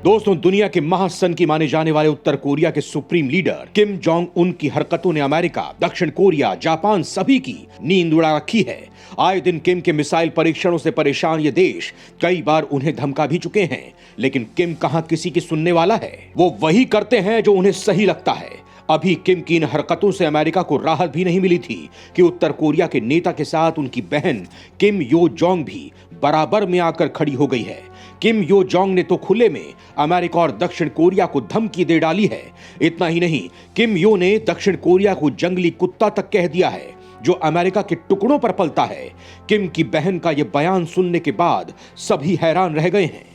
दोस्तों, दुनिया के महासन की माने जाने वाले उत्तर कोरिया के supreme leader Kim Jong Un की हरकतों ने अमेरिका, दक्षिण कोरिया, जापान सभी की नींद उड़ा रखी है। आए दिन किम के मिसाइल परीक्षणों से परेशान ये देश कई बार उन्हें धमका भी चुके हैं, लेकिन किम कहां किसी की सुनने वाला है। वो वही करते हैं जो उन्हें सही लगता है। अभी किम की इन हरकतों से अमेरिका को राहत भी नहीं मिली थी कि उत्तर कोरिया के नेता के साथ उनकी बहन किम यो जोंग भी बराबर में आकर खड़ी हो गई है। किम यो जोंग ने तो खुले में अमेरिका और दक्षिण कोरिया को धमकी दे डाली है। इतना ही नहीं, किम यो ने दक्षिण कोरिया को जंगली कुत्ता तक कह दिया है जो अमेरिका के टुकड़ों पर पलता है। किम की बहन का यह बयान सुनने के बाद सभी हैरान रह गए हैं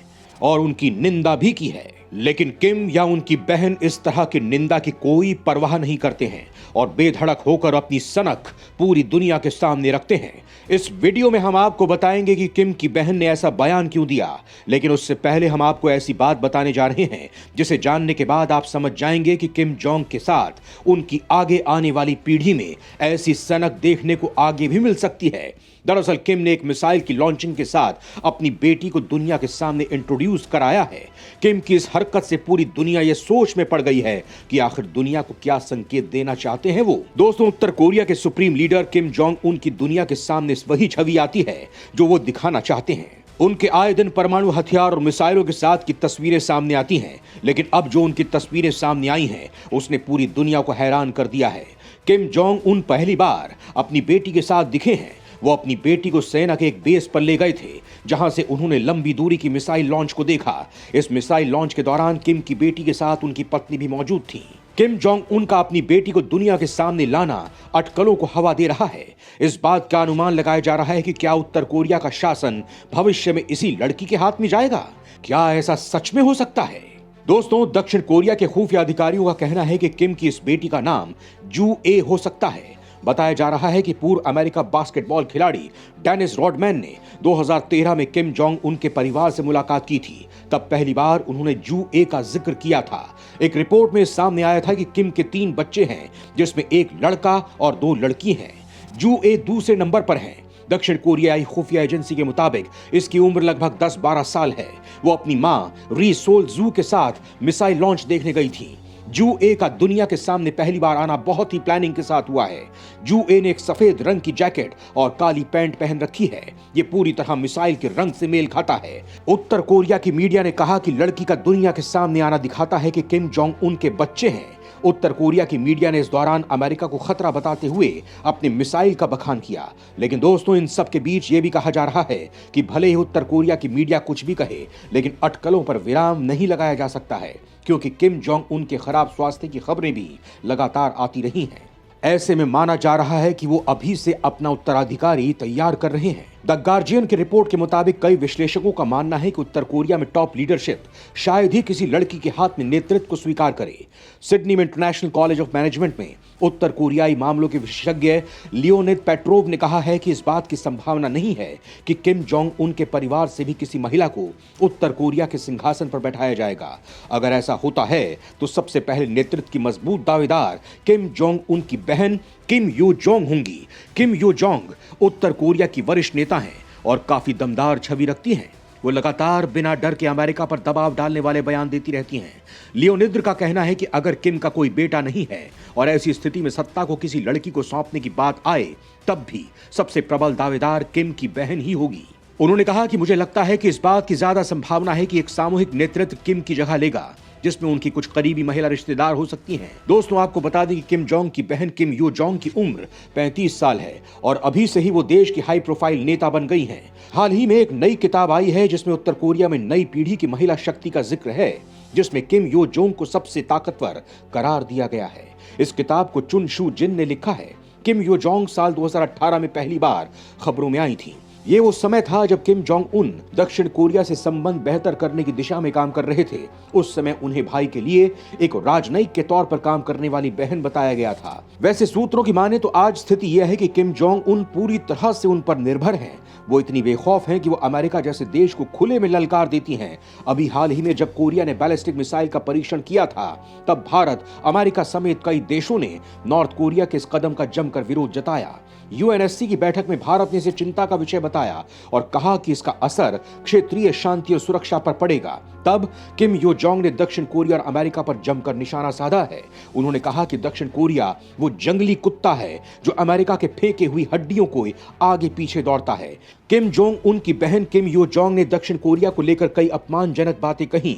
और उनकी निंदा भी की है, लेकिन किम या उनकी बहन इस तरह की निंदा की कोई परवाह नहीं करते हैं और बेधड़क होकर अपनी सनक पूरी दुनिया के सामने रखते हैं। इस वीडियो में हम आपको बताएंगे कि किम की बहन ने ऐसा बयान क्यों दिया, लेकिन उससे पहले हम आपको ऐसी बात बताने जा रहे हैं जिसे जानने के बाद आप समझ जाएंगे कि किम जोंग के साथ उनकी आगे आने वाली पीढ़ी में ऐसी सनक देखने को आगे भी मिल सकती है। दरअसल किम ने एक मिसाइल की लॉन्चिंग के साथ अपनी बेटी को दुनिया के सामने इंट्रोड्यूस कराया है। किम की इस हरकत से पूरी दुनिया ये सोच में पड़ गई है कि आखिर दुनिया को क्या संकेत देना चाहते हैं वो। दोस्तों, उत्तर कोरिया के supreme leader Kim Jong Un की दुनिया के सामने वही छवि आती है जो वो दिखाना चाहते हैं। उनके आए दिन परमाणु हथियार और मिसाइलों के साथ की तस्वीरें सामने आती हैं, लेकिन अब जो उनकी तस्वीरें सामने आई हैं उसने पूरी दुनिया को हैरान कर दिया है। किम जोंग उन पहली बार अपनी बेटी के साथ दिखे हैं। वो अपनी बेटी को सेना के एक बेस पर ले गए थे जहां से उन्होंने लंबी दूरी की मिसाइल लॉन्च को देखा। इस मिसाइल लॉन्च के दौरान किम की बेटी के साथ उनकी पत्नी भी मौजूद थी। किम जोंग उन का अपनी बेटी को दुनिया के सामने लाना अटकलों को हवा दे रहा है। इस बात का अनुमान लगाया जा रहा है कि क्या उत्तर कोरिया का शासन भविष्य में इसी लड़की के हाथ में जाएगा। क्या ऐसा सच में हो सकता है? दोस्तों, दक्षिण कोरिया के खुफिया अधिकारियों का कहना है कि किम की इस बेटी का नाम जू ए हो सकता है। बताया जा रहा है कि पूर्व अमेरिका बास्केटबॉल खिलाड़ी डेनिस रॉडमैन ने 2013 में किम जोंग उन के परिवार से मुलाकात की थी। तब पहली बार उन्होंने जू ए का जिक्र किया था। एक रिपोर्ट में सामने आया था कि किम के 3 बच्चे हैं, जिसमें एक लड़का और 2 लड़की हैं। जू ए दूसरे नंबर पर हैं। दक्षिण कोरियाई खुफिया एजेंसी के मुताबिक इसकी उम्र लगभग 10-12 साल है। वो अपनी मां री सोल जू के साथ मिसाइल लॉन्च देखने गई थी। जू ए का दुनिया के सामने पहली बार आना बहुत ही प्लानिंग के साथ हुआ है। जू ए ने एक सफेद रंग की जैकेट और काली पैंट पहन रखी है। ये पूरी तरह मिसाइल के रंग से मेल खाता है। उत्तर कोरिया की मीडिया ने कहा कि लड़की का दुनिया के सामने आना दिखाता है कि किम जोंग उन के बच्चे हैं। उत्तर कोरिया की मीडिया ने इस दौरान अमेरिका को खतरा बताते हुए अपने मिसाइल का बखान किया। लेकिन दोस्तों, इन सब के बीच ये भी कहा जा रहा है कि भले ही उत्तर कोरिया की मीडिया कुछ भी कहे, लेकिन अटकलों पर विराम नहीं लगाया जा सकता है, क्योंकि किम जोंग उन के खराब स्वास्थ्य की खबरें भी लगातार आती रही हैं। ऐसे में माना जा रहा है कि वो अभी से अपना उत्तराधिकारी तैयार कर रहे हैं। द गार्जियन की रिपोर्ट के मुताबिक कई विश्लेषकों का मानना है कि उत्तर कोरिया में टॉप लीडरशिप शायद ही किसी लड़की के हाथ में नेतृत्व को स्वीकार करे। सिडनी में इंटरनेशनल कॉलेज ऑफ मैनेजमेंट में उत्तर कोरियाई मामलों के विशेषज्ञ लियोनिद पेट्रोव ने कहा है कि इस बात की संभावना नहीं है कि किम जोंग उन के परिवार से भी किसी महिला को उत्तर कोरिया के सिंहासन पर बैठाया जाएगा। अगर ऐसा होता है तो सबसे पहले नेतृत्व की मजबूत दावेदार किम जोंग उन की बहन किम यो जोंग होंगी। किम यो जोंग उत्तर कोरिया की वरिष्ठ नेता हैं और काफी दमदार छवि रखती हैं। वो लगातार बिना डर के अमेरिका पर दबाव डालने वाले बयान देती रहती हैं। लियोनिद्र का कहना है कि अगर किम का कोई बेटा नहीं है और ऐसी स्थिति में सत्ता को किसी लड़की को सौंपने की बात आए, तब भी सबसे प्रबल दावेदार किम की बहन ही होगी। उन्होंने कहा कि मुझे लगता है कि इस बात की ज्यादा संभावना है कि एक सामूहिक नेतृत्व किम की जगह लेगा, जिसमें उनकी कुछ करीबी महिला रिश्तेदार हो सकती हैं। दोस्तों, आपको बता दें कि किम जोंग की बहन किम यो जोंग की उम्र 35 साल है और अभी से ही वो देश की हाई प्रोफाइल नेता बन गई हैं। हाल ही में एक नई किताब आई है जिसमें उत्तर कोरिया में नई पीढ़ी की महिला शक्ति का जिक्र है, जिसमें किम यो जोंग को सबसे ताकतवर करार दिया गया है। इस किताब को चुन शू जिन ने लिखा है। किम यो जोंग साल 2018 में पहली बार खबरों में आई थी। ये वो समय था जब किम जोंग उन दक्षिण कोरिया से संबंध बेहतर करने की दिशा में काम कर रहे थे। उस समय उन्हें भाई के लिए एक राजनयिक के तौर पर काम करने वाली बहन बताया गया था। वैसे सूत्रों की माने तो आज स्थिति यह है कि किम जोंग उन पूरी तरह से उन पर निर्भर हैं। वो इतनी बेखौफ हैं कि वो अमेरिका जैसे देश को खुले में ललकार देती हैं। अभी हाल ही में जब कोरिया ने बैलिस्टिक मिसाइल का परीक्षण किया था, तब भारत, अमेरिका समेत कई देशों ने नॉर्थ कोरिया के इस कदम का जमकर विरोध जताया। यूएनएससी की बैठक में भारत ने इसे चिंता का विषय बताया। बताया और कहा कि इसका असर क्षेत्रीय शांति और सुरक्षा पर पड़ेगा। तब किम यो जोंग ने दक्षिण कोरिया और अमेरिका पर जमकर निशाना साधा है। उन्होंने कहा कि दक्षिण कोरिया वो जंगली कुत्ता है जो अमेरिका के फेंके हुई हड्डियों को आगे पीछे दौड़ता है। किम जोंग उन की बहन किम यो जोंग ने दक्षिण कोरिया को लेकर कई अपमानजनक बातें कही।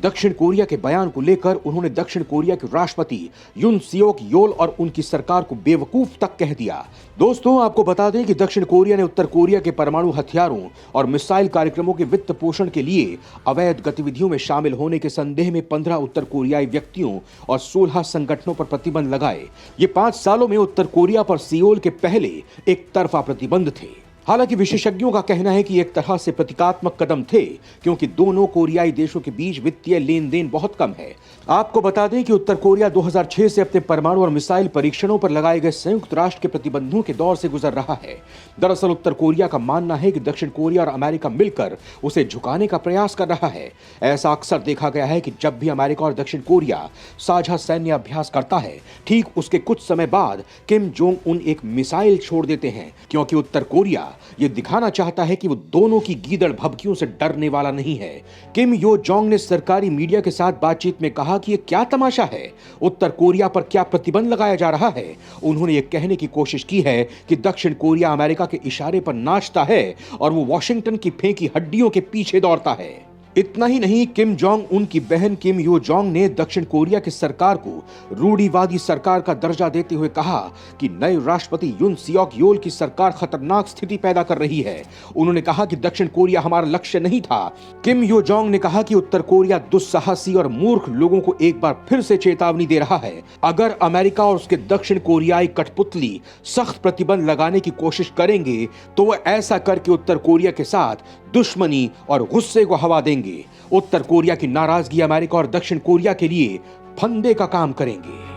दक्षिण कोरिया के बयान को लेकर उन्होंने दक्षिण कोरिया के राष्ट्रपति यून सियोक योल और उनकी सरकार को बेवकूफ तक कह दिया। दोस्तों, आपको बता दें कि दक्षिण कोरिया ने उत्तर कोरिया के परमाणु हथियारों और मिसाइल कार्यक्रमों के वित्त पोषण के लिए अवैध गतिविधियों में शामिल होने के संदेह में 15 उत्तर कोरियाई व्यक्तियों और 16 संगठनों पर प्रतिबंध लगाए। ये 5 सालों में उत्तर कोरिया पर सियोल के पहले एक तरफा प्रतिबंध थे। हालांकि विशेषज्ञों का कहना है कि एक तरह से प्रतीकात्मक कदम थे, क्योंकि दोनों कोरियाई देशों के बीच वित्तीय लेन देन बहुत कम है। आपको बता दें कि उत्तर कोरिया 2006 से अपने परमाणु और मिसाइल परीक्षणों पर लगाए गए संयुक्त राष्ट्र के प्रतिबंधों के दौर से गुजर रहा है। दरअसल उत्तर कोरिया का मानना है कि दक्षिण कोरिया और अमेरिका मिलकर उसे झुकाने का प्रयास कर रहा है। ऐसा अक्सर देखा गया है कि जब भी अमेरिका और दक्षिण कोरिया साझा सैन्य अभ्यास करता है, ठीक उसके कुछ समय बाद किम जोंग उन एक मिसाइल छोड़ देते हैं, क्योंकि उत्तर कोरिया ये दिखाना चाहता है कि वो दोनों की गीदड़ भभकियों से डरने वाला नहीं है। किम यो जोंग ने सरकारी मीडिया के साथ बातचीत में कहा कि ये क्या तमाशा है, उत्तर कोरिया पर क्या प्रतिबंध लगाया जा रहा है। उन्होंने ये कहने की कोशिश की है कि दक्षिण कोरिया अमेरिका के इशारे पर नाचता है और वो वॉशिंगटन की फेंकी हड्डियों के पीछे दौड़ता है। इतना ही नहीं, किम जोंग उन की बहन किम यो जोंग ने दक्षिण कोरिया की सरकार को रूढ़िवादी सरकार का दर्जा देते हुए कहा कि नए राष्ट्रपति यून सियोक योल की सरकार खतरनाक स्थिति पैदा कर रही है। उन्होंने कहा कि दक्षिण कोरिया हमारा लक्ष्य नहीं था। किम यो जोंग ने कहा कि उत्तर कोरिया दुस्साहसी और मूर्ख लोगों को एक बार फिर से चेतावनी दे रहा है। अगर अमेरिका और उसके दक्षिण कोरियाई कठपुतली सख्त प्रतिबंध लगाने की कोशिश करेंगे तो वह ऐसा करके उत्तर कोरिया के साथ दुश्मनी और गुस्से को हवा देंगे। उत्तर कोरिया की नाराजगी अमेरिका और दक्षिण कोरिया के लिए फंदे का काम करेंगे।